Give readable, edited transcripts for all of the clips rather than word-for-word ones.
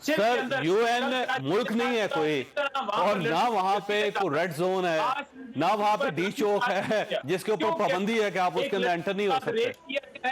Sir you N ملک نہیں ہے کوئی، اور نہ وہاں پہ کوئی ریڈ زون ہے، نہ وہاں پہ ڈی چوک ہے جس کے اوپر پابندی ہے کہ آپ اس کے اندر انٹر نہیں ہو سکتے۔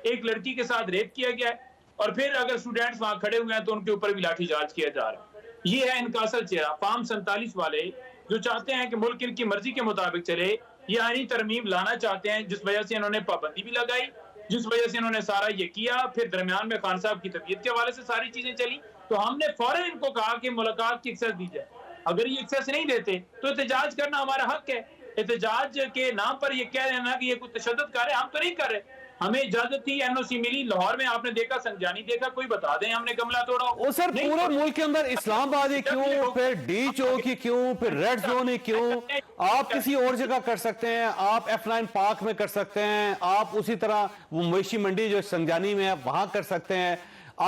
ایک لڑکی کے ساتھ ریپ کیا گیا ہے، اور پھر اگر اسٹوڈنٹس وہاں کھڑے ہوئے ہیں تو ان کے اوپر بھی لاٹھی چارج کیا جا رہا ہے۔ یہ ہے ان کا اصل چہرہ۔ فارم 47 والے جو چاہتے ہیں کہ ملک ان کی مرضی کے مطابق چلے، یہ آئینی ترمیم لانا چاہتے ہیں، جس وجہ سے انہوں نے پابندی بھی لگائی، جس وجہ سے انہوں نے سارا یہ کیا، پھر درمیان میں خان صاحب کی طبیعت کے حوالے سے ساری چیزیں چلی، تو ہم نے فوراً ان کو کہا کہ ملاقات کی ایکسیس دی جائے۔ اگر یہ ایکسیس نہیں دیتے تو احتجاج کرنا ہمارا حق ہے۔ احتجاج کے نام پر یہ کہہ رہے ہیں کہ یہ کوئی تشدد کر رہے ہیں، ہم تو نہیں کر رہے۔ ہمیں اجازت تھی، این او سی ملی، لاہور میں آپ نے دیکھا، سنجانی دیکھا، کوئی بتا دیں ہم نے گملہ توڑا ہو؟ وہ سر پورے ملک کے اندر اسلام آباد ہی کیوں، پھر ڈی چوک ہی کیوں، پھر ریڈ زون ہی کیوں؟ آپ کسی اور جگہ کر سکتے ہیں، آپ F9 پارک میں کر سکتے ہیں، آپ اسی طرح وہ مویشی منڈی جو سنجانی میں ہے وہاں کر سکتے ہیں،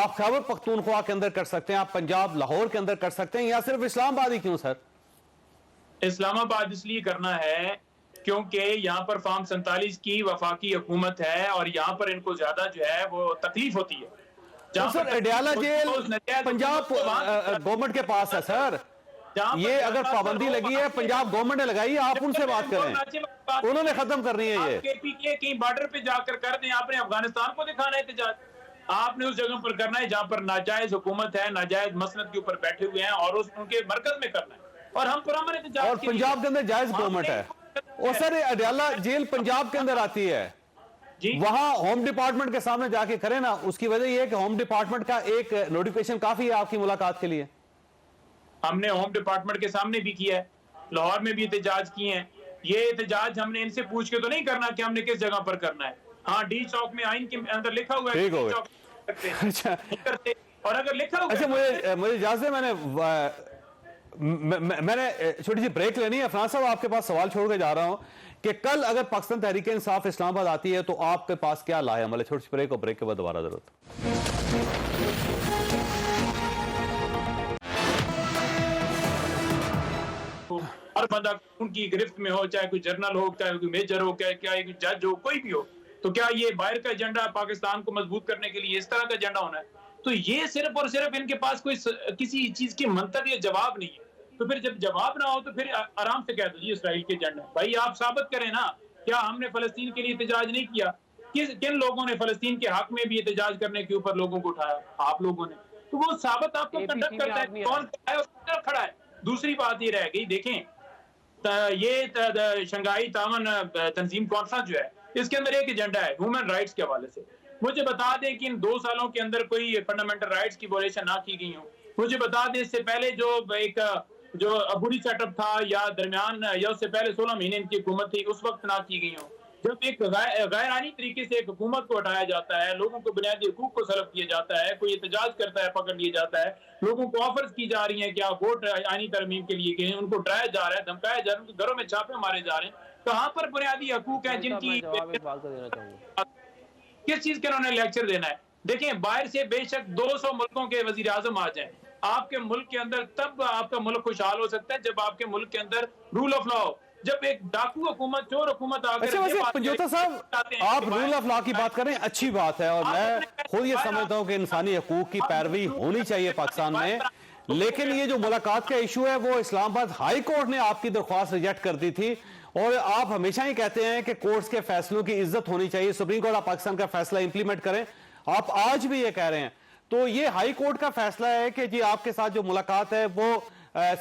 آپ خیبر پختونخوا کے اندر کر سکتے ہیں، آپ پنجاب لاہور کے اندر کر سکتے ہیں، یا صرف اسلام آباد ہی کیوں سر؟ اسلام آباد اس لیے کرنا ہے کیونکہ یہاں پر فارم 47 کی وفاقی حکومت ہے، اور یہاں پر ان کو زیادہ جو ہے وہ تکلیف ہوتی ہے۔ تو سر اڈیالہ جیل پنجاب گورنمنٹ کے پاس ہے سر، یہ اگر پابندی لگی ہے پنجاب گورنمنٹ نے لگائی، آپ ان سے بات کریں، انہوں نے ختم کرنی ہے یہ۔ آپ کے پی کے کہیں بارڈر پہ جا کر دیں، آپ نے افغانستان کو دکھانا ہے احتجاج، آپ نے اس جگہ پر کرنا ہے جہاں پر ناجائز حکومت ہے، ناجائز مسند کے اوپر بیٹھے ہوئے ہیں، اور ان کے مرکز میں کرنا ہے، اور ہم پرامن احتجاج اور پنجاب کے اندر جائز گورنمنٹ ہے۔ اور سر اڈیالہ جیل پنجاب کے اندر آتی ہے، وہاں ہوم ڈپارٹمنٹ کے سامنے جا کے کریں نا، اس کی وجہ یہ ہے کہ ہوم ڈپارٹمنٹ کا ایک نوٹیفیکیشن کافی ہے آپ کی ملاقات کے لیے۔ ہم نے ہوم ڈپارٹمنٹ کے سامنے بھی کیا ہے، لاہور میں بھی احتجاج کیے ہیں۔ یہ احتجاج ہم نے ان سے پوچھ کے تو نہیں کرنا کہ ہم نے کس جگہ پر کرنا ہے۔ ہاں ڈی چوک میں آئین کے اندر لکھا ہوا ہے کہ ڈی چوک کرتے ہیں، اور اگر لکھا ہوا ہے۔ اچھا مجھے اجازت ہے، میں نے چھوٹی سی بریک لینی ہے۔ افنان صاحب آپ کے پاس سوال چھوڑ کے جا رہا ہوں کہ کل اگر پاکستان تحریک انصاف اسلام آباد آتی ہے تو آپ کے پاس کیا لائے عمل ہے؟ چھوٹی سی بریک، اور بریک کے بعد دوبارہ ضرورت۔ ہر بندہ ان کی گرفت میں ہو، چاہے کوئی جرنل ہو، چاہے کوئی میجر ہو، چاہے کوئی جج ہو، کوئی بھی ہو، تو کیا یہ باہر کا ایجنڈا پاکستان کو مضبوط کرنے کے لیے اس طرح کا ایجنڈا ہونا ہے؟ تو یہ صرف اور صرف ان کے پاس کوئی کسی چیز کی منطق یا جواب نہیں ہے۔ تو پھر جب جواب نہ ہو تو پھر آرام سے کہہ دو جی اسرائیل کے ایجنڈا ہے۔ بھائی آپ ثابت کریں نا، کیا ہم نے فلسطین کے لیے احتجاج نہیں کیا؟ کن لوگوں نے فلسطین کے حق میں بھی احتجاج کرنے کے اوپر لوگوں کو اٹھایا؟ آپ لوگوں نے۔ تو وہ ثابت آپ کو کنڈکٹ کرتا ہے کون کھڑا ہے۔ دوسری بات یہ رہ گئی، دیکھیں یہ شنگھائی تعاون تنظیم کانفرنس جو ہے، اس کے اندر ایک ایجنڈا ہے ہیومن رائٹس کے حوالے سے۔ مجھے بتا دیں کہ ان 2 سالوں کے اندر کوئی فنڈامنٹل رائٹس کی ویولیشن نہ کی گئی ہوں۔ مجھے بتا دیں اس سے پہلے جو عبوری سیٹ اپ تھا، یا درمیان یا اس سے پہلے 16 مہینے ان کی حکومت تھی، اس وقت نہ کی گئی ہوں۔ جب ایک غیر آئینی طریقے سے ایک حکومت کو ہٹایا جاتا ہے، لوگوں کو بنیادی حقوق کو سلب کیا جاتا ہے، کوئی احتجاج کرتا ہے پکڑ لیا جاتا ہے، لوگوں کو آفرز کی جا رہی ہیں کہ آپ ووٹ آئینی ترمیم کے لیے گئے ہیں، ان کو ڈرایا جا رہا ہے، دھمکایا جا رہا ہے، ان کے گھروں میں چھاپے مارے جا رہے ہیں، کہاں پر بنیادی حقوق ہیں جن کی کس چیز کے انہوں نے لیکچر دینا ہے؟ دیکھیں باہر سے بے شک 200 ملکوں کے وزیر اعظم آ جائیں، آپ کے ملک کے اندر تب آپ کا ملک خوشحال ہو سکتا ہے جب آپ کے ملک کے اندر رول آف لا ہو۔ جب ایک ڈاکو حکومت، چور حکومت آ کر اچھا ویسے پنجوتا صاحب آپ رول آف لا کی بات کریں، اچھی بات ہے، اور میں خود یہ سمجھتا ہوں کہ انسانی حقوق کی پیروی ہونی چاہیے پاکستان میں، لیکن یہ جو ملاقات کا ایشو ہے وہ اسلام آباد ہائی کورٹ نے آپ کی درخواست ریجیکٹ کر دی تھی، اور آپ ہمیشہ ہی کہتے ہیں کہ کورٹس کے فیصلوں کی عزت ہونی چاہیے، سپریم کورٹ آپ پاکستان کا فیصلہ امپلیمنٹ کریں، آپ آج بھی یہ کہہ رہے ہیں۔ تو یہ ہائی کورٹ کا فیصلہ ہے کہ جی آپ کے ساتھ جو ملاقات ہے وہ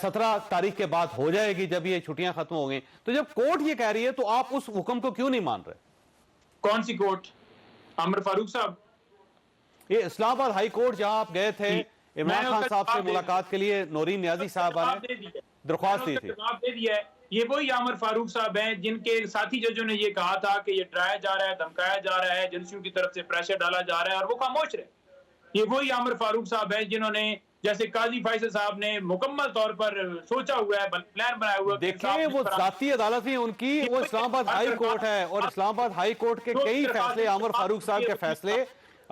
17 تاریخ کے بعد ہو جائے گی جب یہ چھٹیاں ختم ہو گئیں، تو جب کورٹ یہ کہہ رہی ہے تو آپ اس حکم کو کیوں نہیں مان رہے؟ کون سی کورٹ؟ عامر فاروق صاحب؟ یہ اسلام آباد ہائی کورٹ جہاں آپ گئے تھے عمران خان صاحب سے ملاقات کے لیے، نورین نیازی صاحبہ نے درخواست دی تھی۔ جواب دے دیا ہے، یہ وہی عامر فاروق صاحب ہیں جن کے ساتھی ججوں نے یہ کہا تھا کہ یہ ڈرایا جا رہا ہے، دھمکایا جا رہا ہے، ایجنسیوں کی طرف سے پریشر ڈالا جا رہا ہے، اور وہ خاموش رہے۔ یہ وہی عامر فاروق صاحب ہیں جنہوں نے، جیسے قاضی فیصل صاحب نے مکمل طور پر سوچا ہوا ہے، پلان بنایا ہوا ہے۔ دیکھیں وہ ذاتی عدالت ہی ان کی، وہ اسلام آباد ہائی کورٹ ہے، اور اسلام آباد ہائی کورٹ کے کئی فیصلے، عامر فاروق صاحب کے فیصلے،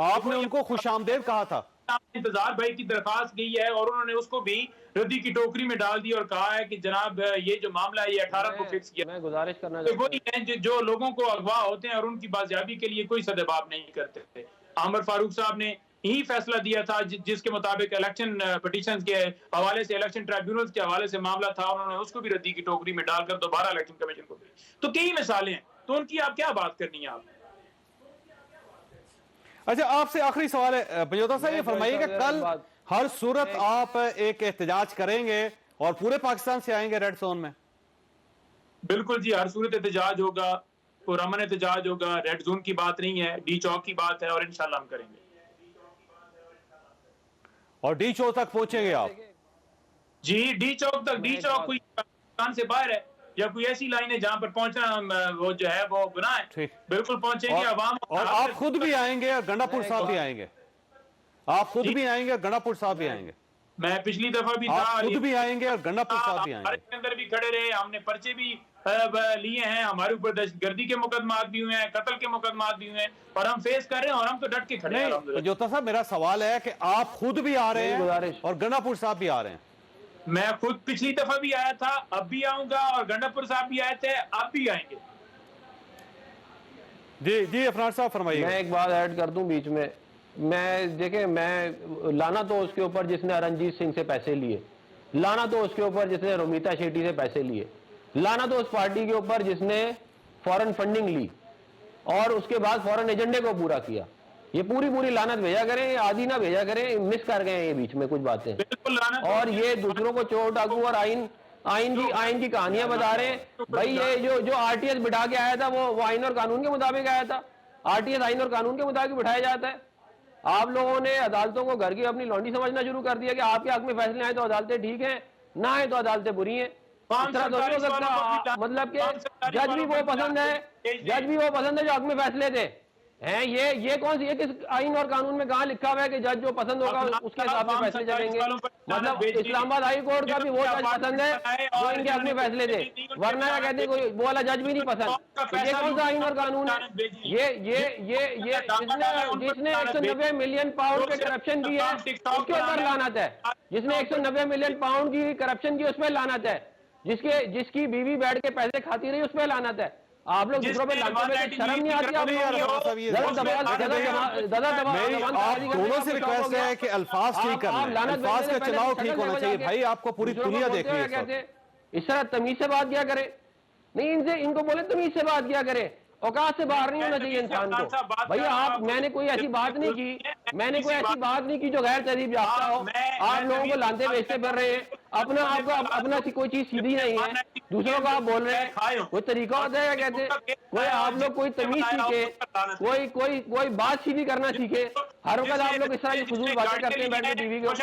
آپ نے ان کو خوش آمدید کہا تھا۔ انتظار بھائی کی درخواست گئی ہے، اور انہوں نے اس کو بھی ردی کی ٹوکری میں ڈال دی اور کہا ہے کہ جناب یہ جو معاملہ ہے یہ 18 کو فکس کیا۔ میں گزارش کرنا چاہتا ہوں، وہی ہیں جو لوگوں کو اغوا ہوتے ہیں اور ان کی بازیابی کے لیے کوئی سدباب نہیں کرتے۔ عامر فاروق صاحب نے ہی فیصلہ دیا تھا جس کے مطابق الیکشن پٹیشنز کے حوالے سے، الیکشن ٹرائیبیونلز کے حوالے سے معاملہ تھا، انہوں نے اس کو بھی ردی کی ٹوکری میں ڈال کر دوبارہ الیکشن کمیشن کو بھی. تو کئی مثالیں ہیں، تو ان کی آپ کیا بات کرنی ہے آپ؟ اچھا آپ سے آخری سوال ہے بنجوتا صاحب، یہ فرمائیے کہ کل ہر صورت آپ ایک احتجاج کریں گے اور پورے پاکستان سے آئیں گے ریڈ زون میں؟ بالکل جی، ہر صورت احتجاج ہوگا، پرامن احتجاج ہوگا، ریڈ زون کی بات نہیں ہے، ڈی چوک کی بات ہے، اور انشاءاللہ ہم کریں گے. اور ڈی چوک تک پہنچیں گے آپ؟ جی ڈی چوک تک. ڈی چوک کوئی پاکستان سے باہر ہے یا کوئی ایسی لائن ہے جہاں پر پہنچنا وہ جو ہے وہ گناہ ہے؟ ٹھیک. بالکل پہنچیں گے. عوام اور آپ خود بھی آئیں گے اور گنڈا پور صاحب بھی آئیں گے؟ آپ خود بھی آئیں گے اور گنڈا پور صاحب بھی آئیں گے؟ میں پچھلی دفعہ بھی آپ خود بھی آئیں گے اور گنڈا پور صاحب بھی آئیں گے؟ کے اندر بھی کھڑے رہے، ہم نے پرچے بھی لیے ہیں، ہمارے اوپر دہشت گردی کے مقدمات بھی ہوئے ہیں، قتل کے مقدمات بھی ہوئے ہیں، اور ہم فیس کر رہے ہیں، اور ہم تو ڈٹ کے کھڑے ہیں. نہیں بنجوتا صاحب، میرا سوال ہے کہ آپ خود بھی آ رہے ہیں اور گنڈا پور صاحب بھی آ رہے ہیں؟ میں خود پچھلی دفعہ بھی آیا تھا، اب بھی آؤں گا، اور گنڈا پور صاحب بھی آئے تھے، اب بھی آئیں گے. جی جی افراد صاحب فرمائیے. میں ایک بات ایڈ کر دوں بیچ میں. دیکھیں میں لانا تو اس کے اوپر جس نے رنجیت سنگھ سے پیسے لیے، لانا تو اس کے اوپر جس نے رومیتا شیٹی سے پیسے لیے، لانا تو اس پارٹی کے اوپر جس نے فورن فنڈنگ لی اور اس کے بعد فورن ایجنڈے کو پورا کیا. یہ پوری لانت بھیجا کریں، آدھی نہ بھیجا کریں، مس کر گئے یہ بیچ میں کچھ باتیں. اور یہ دوسروں کو چور ڈاکو اور آئین کی کہانیاں بتا رہے ہیں. بھائی یہ جو آر ٹی ایس بٹھا کے آیا تھا وہ آئین اور قانون کے مطابق آیا تھا. آر ٹی ایس آئین اور قانون کے مطابق بٹھایا جاتا ہے. آپ لوگوں نے عدالتوں کو گھر کی اپنی لونڈی سمجھنا شروع کر دیا کہ آپ کے حق میں فیصلے آئے تو عدالتیں ٹھیک ہیں، نہ آئے تو عدالتیں بری ہیں. اس طرح تو نہیں ہو سکتا. مطلب کہ جج بھی وہ پسند ہے جو حق میں فیصلے تھے. یہ کون سی، کس آئین اور قانون میں کہاں لکھا ہوا ہے کہ جج جو پسند ہوگا اس کے حساب سے فیصلے چلیں گے؟ مطلب اسلام آباد ہائی کورٹ کا بھی وہ جج پسند ہے جو ان کے حق میں فیصلے تھے، ورنہ کیا کہتے ہیں کوئی وہ والا جج بھی نہیں پسند. تو یہ کون سا آئین اور قانون ہے؟ یہ جس نے 190 ملین پاؤنڈ کے کرپشن کی ہے اس کے اوپر لعنت ہے. جس نے 190 ملین پاؤنڈ کی کرپشن کی اس پہ لعنت ہے. جس کی بیوی بیٹھ کے پیسے کھاتی رہی اس پہ لعنت ہے. آپ لوگ دوسروں پہ لانتے ہوئے شرم نہیں آتی آپ لوگوں میری آپ دونوں سے ریکویسٹ ہے کہ الفاظ ٹھیک کر لیں، الفاظ کا چلاؤ ٹھیک ہونا چاہیے. بھائی آپ کو پوری دنیا دیکھ رہی ہے. اس طرح تمیز سے بات کیا کرے. نہیں ان کو بولے تمیز سے بات کیا کرے. اوقات سے باہر نہیں ہونا چاہیے انسان کو. بھئی میں نے کوئی ایسی بات نہیں کی جو غیر تہذیب یافتہ ہو. آپ لوگوں کو لانتے بیچتے پھر رہے ہیں. اپنا کوئی چیز سیدھی نہیں ہے، دوسروں کو آپ بول رہے ہیں. کوئی طریقہ ہوتا ہے کیا کہتے ہیں؟ کوئی آپ لوگ کوئی تمیز سیکھے، کوئی بات سیدھی کرنا سیکھے. ہر وقت آپ لوگ اس طرح کی فضول باتیں کرتے ہیں بیٹھ کے ٹی وی کے اوپر.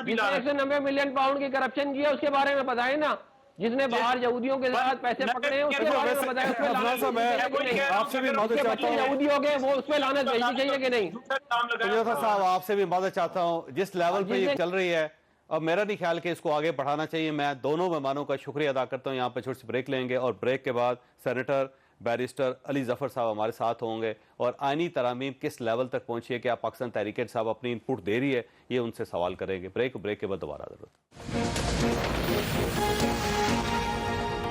جس نے 190 ملین پاؤنڈ کی کرپشن کی ہے اس کے بارے میں بتائیں نا. جس نے باہر یہودیوں کے ساتھ پیسے پکڑے ہیں اس کے بارے میں بتائیں. آپ سے بھی معذرت چاہتا ہوں، یہودی ہو گئے وہ اس پہ لعنت بھیجنی چاہیے کہ نہیں؟ صاحب آپ سے بھی معذرت چاہتا ہوں. جس لیول پہ یہ چل رہی ہے اب میرا نہیں خیال کہ اس کو آگے بڑھانا چاہیے. میں دونوں مہمانوں کا شکریہ ادا کرتا ہوں. یہاں پہ چھوٹی سی بریک لیں گے اور بریک کے بعد سینیٹر بیرسٹر علی ظفر صاحب ہمارے ساتھ ہوں گے اور آئینی ترامیم کس لیول تک پہنچی ہے کہ آپ پاکستان تحریک صاحب اپنی ان پٹ دے رہی ہے، یہ ان سے سوال کریں گے. بریک کے بعد دوبارہ ضرورت.